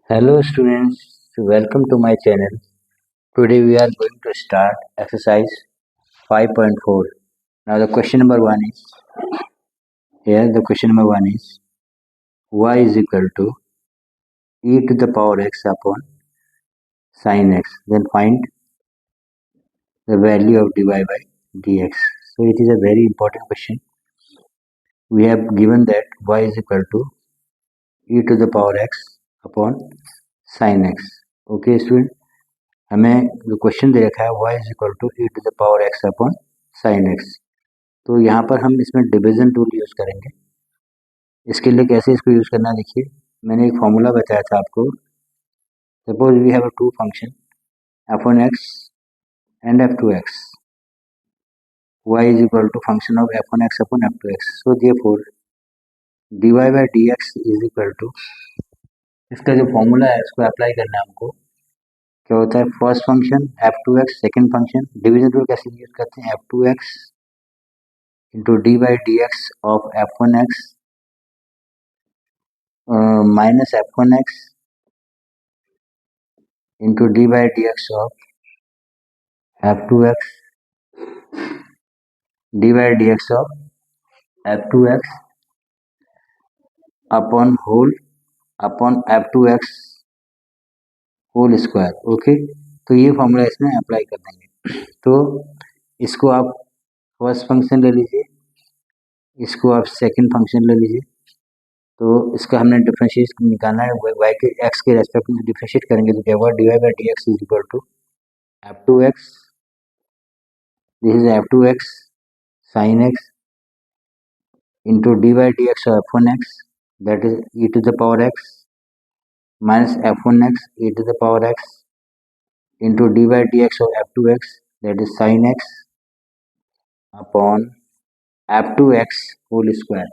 Hello students, welcome to my channel. Today we are going to start exercise 5.4. Now the question number 1 is, here the question number 1 is, y is equal to e to the power x upon sin x. Then find the value of dy by dx. So it is a very important question. We have given that y is equal to e to the power x upon sin x. Okay student, हमें जो question दे रखा है y is equal to e to the power x upon sine x। तो यहाँ पर हम इसमें division tool use करेंगे। इसके लिए कैसे इसको यूज़ करना है, देखिए मैंने एक फॉर्मूला बताया था आपको। Suppose we have two function f1x and f2x, y is equal to function of f1x upon f2x। So therefore dy by dx is equal to, इसका जो फॉर्मूला है उसको अप्लाई करना है हमको। क्या होता है, first function f2x, second function, division tool कैसे यूज़ करते हैं, f2x into d by dx of f1x minus f1x into d by dx of f2x d by dx of f2x upon f2x whole square. Okay, तो ये formula इसमें apply कर देंगे। तो इसको आप फर्स्ट फंक्शन ले लीजिए, इसको आप सेकंड फंक्शन ले लीजिए। तो इसका हमने डिफरेंशिएट निकालना है, y के x के रेस्पेक्ट में डिफरेंशिएट करेंगे तो क्या होगा, dy by dx is equal to f2x, this is f2x sin x into d by dx of f1x, that is e to the power x, minus f1x e to the power x into d by dx of f2x, that is sin x upon f2x whole square.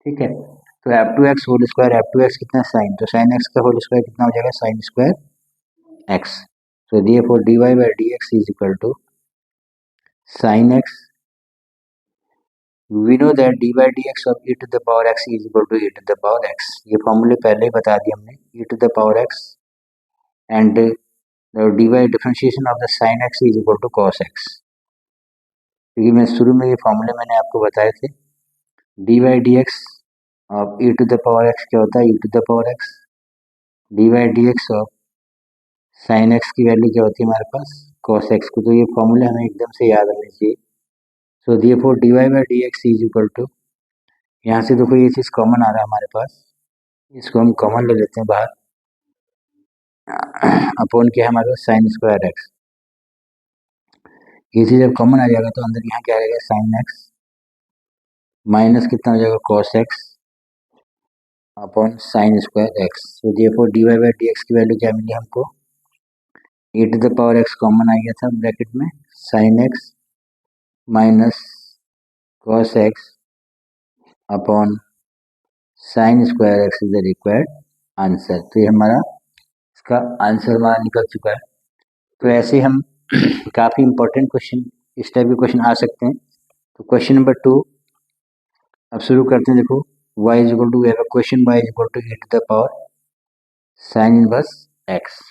ठीक है, तो f2x whole square, f2x कितना sign, तो sin x का whole square कितना हो जाएगा, sin square x। so therefore dy by dx is equal to sin x, we know that dy by dx of e to the power x is equal to e to the power x। ये फॉर्मूले पहले ही बता दिए हमने, e to the power x and dy differentiation of the sin x is equal to cos x। क्योंकि मैं शुरू में ये फॉर्मूले मैंने आपको बताए थे, dy by dx of e to the power x क्या होता है, e to the power x, dy by dx of sin x की वैल्यू क्या होती है हमारे पास, cos x को। तो ये फॉर्मूले हमें एकदम से याद रहने चाहिए। सो therefore dy by dx is equal to, यहाँ से देखो ये चीज़ कॉमन आ रहा है हमारे पास, इसको हम कॉमन ले लेते हैं बाहर, अपॉन क्या है हमारे पास, साइन स्क्वायर एक्स। ये चीज़ जब कॉमन आ जाएगा तो अंदर यहाँ क्या रहेगा, साइन एक्स माइनस कितना हो जाएगा, cos x upon sine square x. So therefore dy by dx की वैल्यू क्या मिली हमको, e to the power x common आ गया था ब्रैकेट में, sine x minus cos x upon sine square x is the required answer. तो ये हमारा इसका आंसर हमारा निकल चुका है। तो ऐसे हम काफ़ी इंपॉर्टेंट क्वेश्चन, इस टाइप के क्वेश्चन आ सकते हैं। तो क्वेश्चन नंबर 2 अब शुरू करते हैं। देखो y is equal to, question y is equal to e to the power sine inverse x।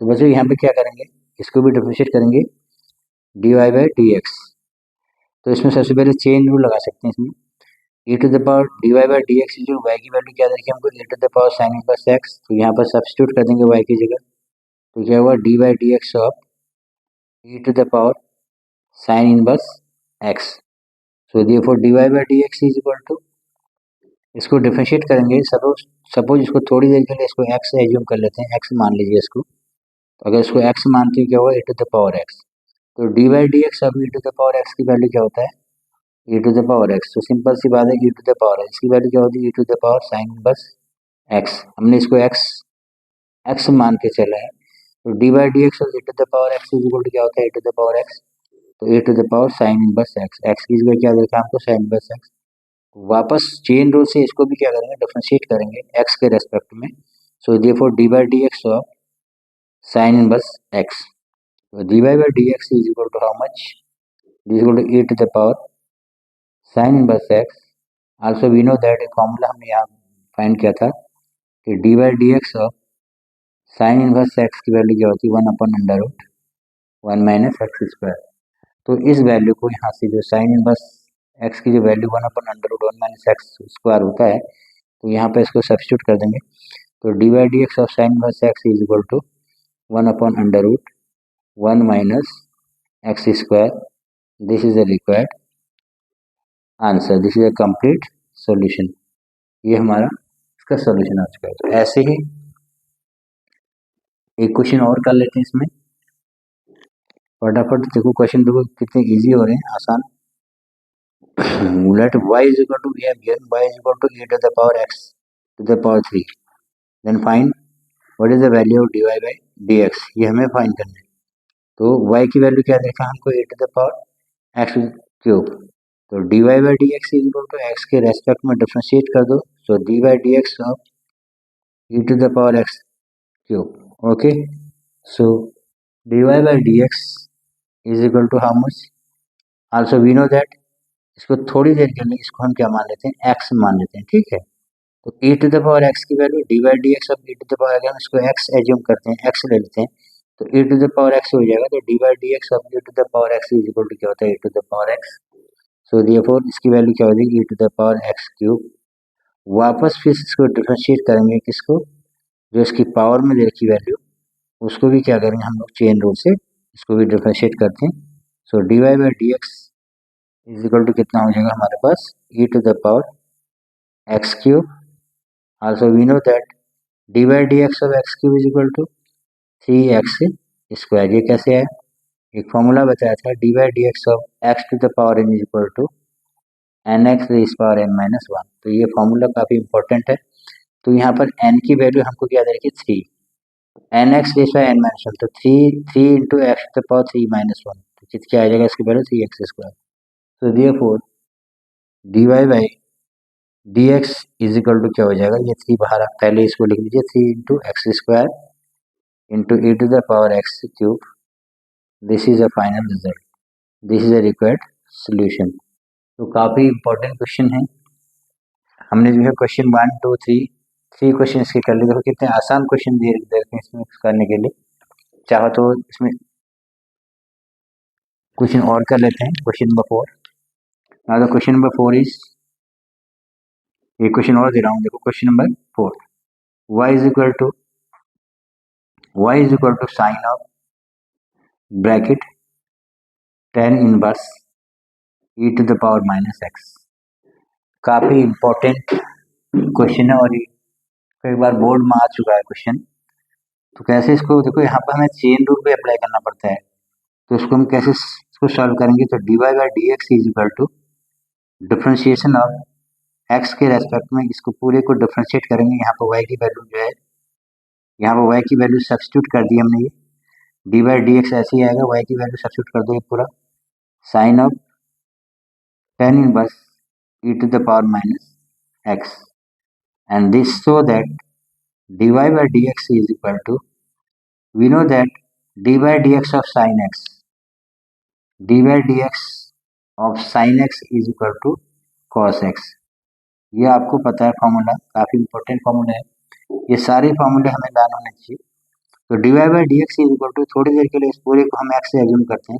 तो बच्चों यहाँ पे क्या करेंगे, इसको भी डिफरेंशिएट करेंगे dy बाई dx। तो इसमें सबसे पहले चेन रूल लगा सकते हैं। इसमें e to the power dy by dx जो y की वैल्यू क्या देखिए हमको, e to the power sine inverse x। तो यहाँ पर सब्स्टिट्यूट कर देंगे y की जगह, तो क्या हुआ, dy by dx of e to the power sine inverse x। So therefore dy by dx is equal to, इसको डिफरेंशिएट करेंगे। सपोज इसको थोड़ी देर के लिए इसको x एज्यूम कर लेते हैं, x मान लीजिए इसको। तो अगर इसको x मानते हैं क्या होगा, e to the power x। तो dy बाई dx अब e to the power x की वैल्यू क्या होता है, e to the power x। तो सिंपल सी बात है, e to the power x की वैल्यू क्या होती है, e to the power sine inverse x। हमने इसको x मान के चला है, तो dy बाई dx और e to the power x is equal to क्या होता है, e to the power x। तो e to the power sine inverse x की जगह क्या देखा हमको, साइन इनवर्स x। वापस चेन रूल से इसको भी क्या करेंगे, डिफरेंशिएट करेंगे x के रेस्पेक्ट में। So therefore dy by dx of sine inverse x, तो dy by dx is equal to how much, is equal to e to the power sine inverse x। Also we know that, एक formula हमने यहाँ find किया था कि dy by dx of sine inverse x की value क्या होती है 1/√1 - x²। तो इस वैल्यू को यहाँ से जो साइन इनवर्स एक्स की जो वैल्यू 1/√1 - x² होता है, तो यहाँ पे इसको सब्स्टिट्यूट कर देंगे। तो d by d x of sine inverse x is equal to 1/√1 - x²। This is the required answer, this is a complete solution. ये हमारा इसका सॉल्यूशन आ चुका है। तो ऐसे ही एक क्वेश्चन और कर लेते हैं इसमें फटाफट। देखो क्वेश्चन देखो कितने इजी हो रहे हैं, आसान। Let y is equal to, we have given y is equal to e to the power x to the power 3, then find what is the value of dy by dx। ये हमें find करना है। तो y की value क्या देखा हमको, e to the power x cube. तो dy by dx is equal to x के रेस्पेक्ट में डिफरेंशिएट कर दो। सो dy by dx of e to the power x cube. Okay, so dy by dx is equal to how much? Also we know that, इसको थोड़ी देर के लिए इसको हम क्या मान लेते हैं, x मान लेते हैं, ठीक है। तो e to the power x की value d by d x of e to the power, हम इसको x एज्यूम करते हैं, x ले लेते हैं, तो e to the power x हो जाएगा। तो d by d x of e to the power x is equal to क्या होता है, e to the power x। So therefore इसकी वैल्यू क्या हो जाएगी, e to the power x cube. वापस फिर इसको डिफरेंशिएट करेंगे, किसको, जो इसकी पावर में दे रखी वैल्यू, उसको भी क्या करेंगे हम लोग, चेन रूल से इसको भी डिफरेंशिएट करते हैं। So d y by d x is equal to कितना हो जाएगा हमारे पास, e to the power x cube. Also we know that dy dx of x cube is equal to 3x²। ये कैसे है, एक फॉर्मूला बताया था, dy dx of x to the power n is equal to nx raise power n minus 1। तो ये formula काफ़ी important है। तो यहाँ पर n की वैल्यू हमको क्या दे रखी है, 3, nx raise power n minus 1, तो 3 into x to the power 3 minus 1, तो कित क्या आ जाएगा इसकी वैल्यू 3x²। तो therefore dy by d x is equal to क्या हो जाएगा, ये 3 बाहर, पहले इसको लिख लीजिए, 3 into x² into e to the power x cube. This is a final result, this is a required solution. तो काफ़ी इंपॉर्टेंट क्वेश्चन है। हमने जो है क्वेश्चन 1 2 3 क्वेश्चन इसके कर लिए। देखो कितने आसान क्वेश्चन दे रखे हैं इसमें करने के लिए। चाहो तो इसमें क्वेश्चन और कर लेते हैं, question number 4। Now the question number 4 is, एक क्वेश्चन और दे रहा हूँ, देखो question number 4, y is equal to sine of bracket tan inverse e to the power minus x। काफ़ी इंपॉर्टेंट क्वेश्चन है और ये कई बार बोर्ड में आ चुका है क्वेश्चन। तो कैसे इसको, देखो यहाँ पर हमें चेन रूल पे अप्लाई करना पड़ता है। तो इसको हम कैसे इसको सॉल्व करेंगे, तो d y by d x is equal to differentiation of x के रेस्पेक्ट में, इसको पूरे को डिफ्रेंशिएट करेंगे। यहाँ पर वाई की वैल्यू जो है, यहाँ पर वाई की वैल्यू सब्स्टिट्यूट कर दी हमने, ये डी बाई डी एक्स ऐसे ही आएगा, वाई की वैल्यू सब्स्टिट्यूट कर दो, ये पूरा sine of tan inverse e to the power minus x, and this so that dy by dx is equal to, we know that dy by dx of sin x, dy by dx of sin x is equal to cos x। ये आपको पता है formula, काफ़ी important formula है। ये सारे फॉर्मूले हमें ध्यान होने चाहिए। तो d y by d x is equal to, थोड़ी देर के लिए इस पूरे को हम एक्स से एज्यूम करते हैं।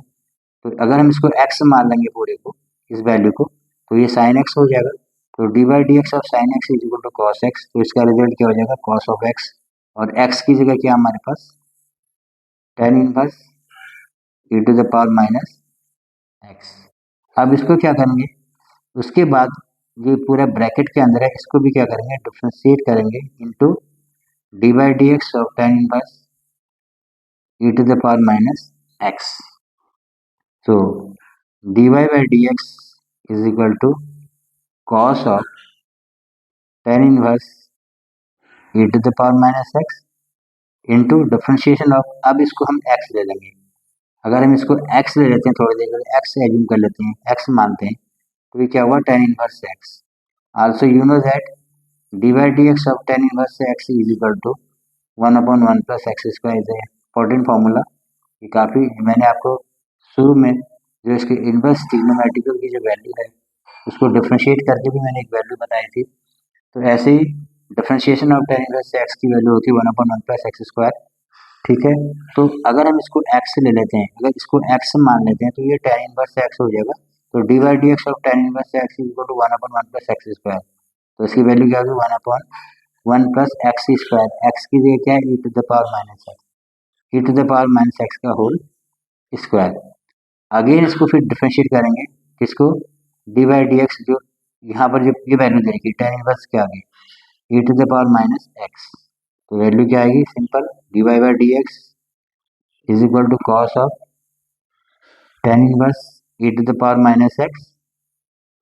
तो अगर हम इसको एक्स मान लेंगे पूरे को, इस वैल्यू को, तो ये साइन एक्स हो जाएगा। तो d by d x of sine x is equal to cos x. तो इसका रिजल्ट क्या हो जाएगा, कॉस ऑफ एक्स, और एक्स की जगह क्या हमारे पास, tan inverse e to the power minus x. अब इसको क्या करेंगे, उसके बाद ये पूरा ब्रैकेट के अंदर है, इसको भी क्या करेंगे, डिफ्रेंशिएट करेंगे into d by d x of tan inverse e to the power minus x. So dy by dx is equal to cos of tan inverse e to the power minus x into differentiation of, अब इसको हम x ले लेंगे। अगर हम इसको x ले लेते हैं, थोड़ी देर के लिए x एज्यूम कर लेते हैं, x मानते हैं, तो ये क्या हुआ, tan inverse x। Also you know that dy by dx of tan inverse x is equal to 1/1 plus x² is a important formula. ये काफ़ी, मैंने आपको शुरू में जो इसकी इनवर्स ट्रिग्नोमेट्रिकल की जो वैल्यू है, उसको डिफ्रेंशिएट करके भी मैंने एक वैल्यू बताई थी। तो ऐसे ही differentiation of tan inverse x की वैल्यू होती है 1/1 प्लस एक्स स्क्वायर। ठीक है, तो अगर हम इसको x ले लेते हैं, अगर इसको x मान लेते हैं तो ये tan इनवर्स x हो जाएगा। तो d by d x of tan inverse x is equal to 1/1 plus x square. तो इसकी वैल्यू क्या होगी 1/1 प्लस एक्स स्क्वायर। एक्स की जगह क्या है e to the power minus x, e to the power minus x का whole square. Again इसको फिर डिफरेंशिएट करेंगे, किसको, डी बाई डी एक्स, जो यहाँ पर जो ये वैल्यू देगी tan इनवर्स क्या आ गई e to the power minus x. तो वैल्यू क्या आएगी, simple d y by d x is equal to cos of tan inverse e to the power minus x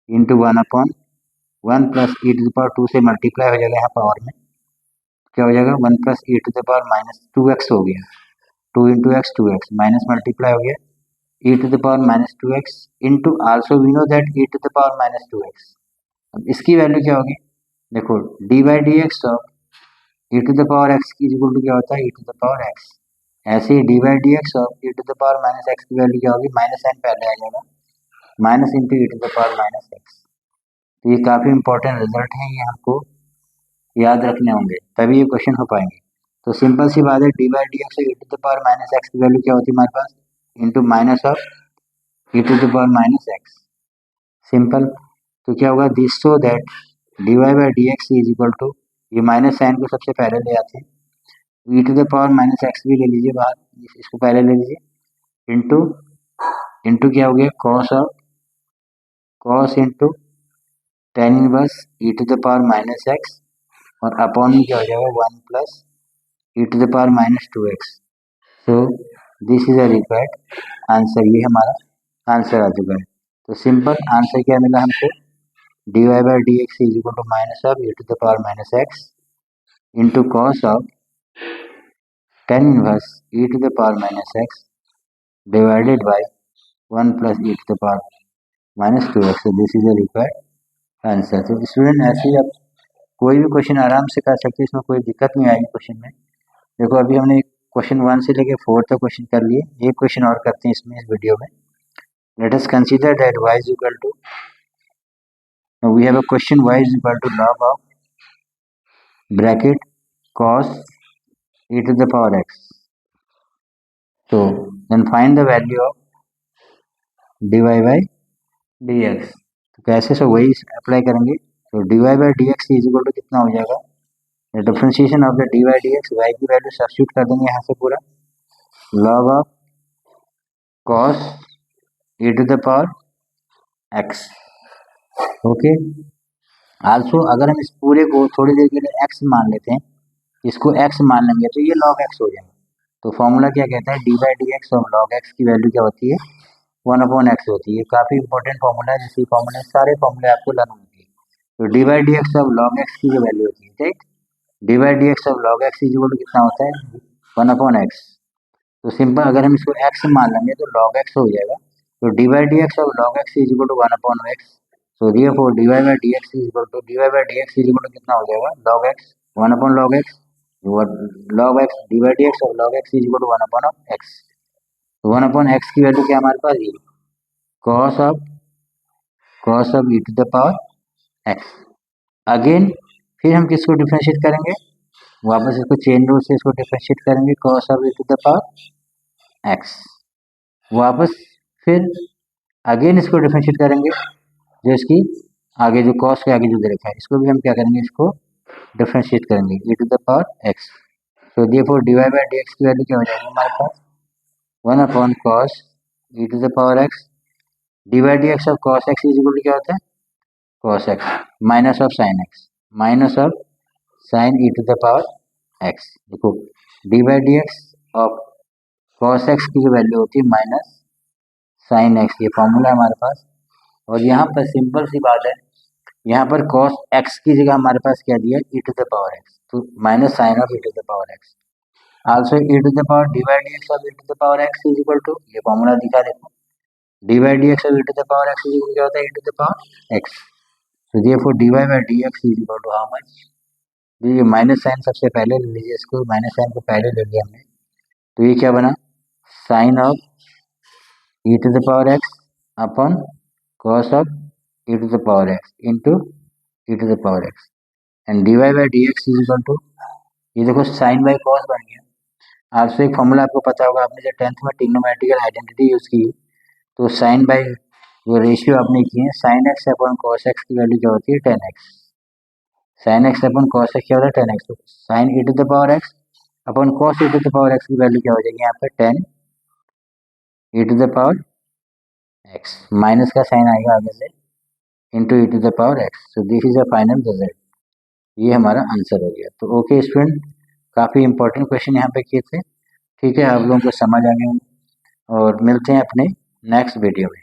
into 1/1 plus e to the power 2 से multiply हो जाएगा, यहाँ power में क्या हो जाएगा 1 plus e to the power minus 2x हो गया, 2 into x 2x minus multiply हो गया e to the power minus 2x into also we know that e to the power minus 2x। अब इसकी वैल्यू क्या होगी, देखो d by d x of e to the power x की equal to क्या होता है e to the power x। ऐसे ही d by d x of e to the power minus x की वैल्यू क्या होगी, माइनस साइन पहले आ जाएगा, minus into e to the power minus x. तो ये काफ़ी इंपॉर्टेंट रिजल्ट हैं, ये हमको याद रखने होंगे तभी ये क्वेश्चन हो पाएंगे। तो सिंपल सी बात है, d by d x e to the power minus x की वैल्यू क्या होती है हमारे पास, into minus of e to the power minus x, simple. तो क्या होगा, this so that d y by d x is equal to, ये माइनस साइन को सबसे पहले ले आते हैं, e to the power minus x भी ले लीजिए बाहर, इसको पहले ले लीजिए, इंटू इंटू क्या हो गया cos of, cos into tan inverse e to the power minus x और अपॉन में क्या हो जाएगा 1 plus e to the power minus 2x। So this is a required answer, ये हमारा आंसर आ चुका है। तो सिंपल आंसर क्या मिला हमको, d y by d x is equal to minus of e to the power minus x into cos of tan inverse e to the power minus x divided by 1 plus e to the power minus 2x। This is a required answer. तो student ऐसे ही आप कोई भी question आराम से कर सकते हैं, इसमें कोई दिक्कत नहीं आएगी क्वेश्चन में। देखो अभी हमने क्वेश्चन 1 से लेके 4 तक क्वेश्चन कर लिए, एक क्वेश्चन और करते हैं इसमें, इस वीडियो में। Let us consider that y is equal to, we have a question y is equal to log of bracket cos e to the power x। तो then find the value of dy by dx। तो कैसे, सो वही apply करेंगे। तो dy by dx is equal to कितना हो जाएगा, differentiation of the d by d x, y की वैल्यू सब्स्टिट्यूट कर देंगे यहाँ से पूरा, log of cos e to the power x। Okay, also अगर हम इस पूरे को थोड़ी देर के लिए x मान लेते हैं, इसको x मान लेंगे तो ये log x हो जाएगा। तो फॉर्मूला क्या कहता है, डी बाई डी एक्स और log x की वैल्यू क्या होती है 1/x होती है। काफ़ी इंपॉर्टेंट फॉर्मूला है, जिसकी फॉर्मूले सारे फॉर्मूले आपको लर्न होंगे। तो d by d x of log x की जो वैल्यू होती है, ठीक, d by d x of log x is equal to कितना होता है 1/x। तो सिंपल अगर हम इसको x मान लेंगे तो log x हो जाएगा। तो d by d x of log x is equal to 1/x। So therefore d y by d x is equal to, d y by d x is equal to कितना हो जाएगा log x 1/log x, log x d by d x of log x is equal to 1/x। तो 1/x की value क्या हमारे पास, ये cos of e to the power x। Again फिर हम किसको डिफरेंशिएट करेंगे, वापस इसको चेन रूल से इसको डिफरेंशिएट करेंगे, cos of e to the power x। वापस फिर अगेन इसको डिफरेंशिएट करेंगे, जो इसकी आगे जो cos के आगे जो दे रखा है, इसको भी हम क्या करेंगे, इसको डिफरेंशिएट करेंगे e to the power x। So therefore d y by d x की वैल्यू क्या हो जाएगी हमारे पास 1/cos e to the power x। D by d x of cos x is equal to क्या होता है cos x minus of sin x, minus of sin e to the power x। देखो d by d x of cos x की जो value होती है minus sin x, ये formula है हमारे पास। और यहाँ पर सिंपल सी बात है, यहाँ पर cos x की जगह हमारे पास क्या दिया e to the power x, तो minus sine of e to the power x। Also e to the power d by d x of e to the power x is equal to, ये formula दिखा देखो, d by d x of e to the power x is equal क्या होता है e to the power x। तो therefore d y by d x is equal to how much, ये minus sign सबसे पहले ले लीजिए, इसको माइनस साइन को पहले ले लिया हमने, तो ये क्या बना sine of e to the power x upon cos of e to the power x into e to the power x। And d y by d x is equal to, ये देखो साइन बाई कॉस बन गया। आपसे एक formula आपको पता होगा, आपने जब 10th में ट्रिग्नोमेट्रिकल आइडेंटिटी यूज की, तो साइन बाई जो रेशियो आपने की है, sine x upon cos x की वैल्यू क्या होती है 10x। Sine x upon cos x क्या होता है 10x, तो sine e to the power x upon cos e to the power x की वैल्यू क्या हो जाएगी यहाँ पे 10 e to the power x, minus का साइन आएगा आगे से into e to the power x. So this is a final result, ये हमारा आंसर हो गया। तो ओके स्टूडेंट, काफ़ी इंपॉर्टेंट क्वेश्चन यहाँ पे किए थे। ठीक है, आप लोगों को समझ आ गए और मिलते हैं अपने नेक्स्ट वीडियो में।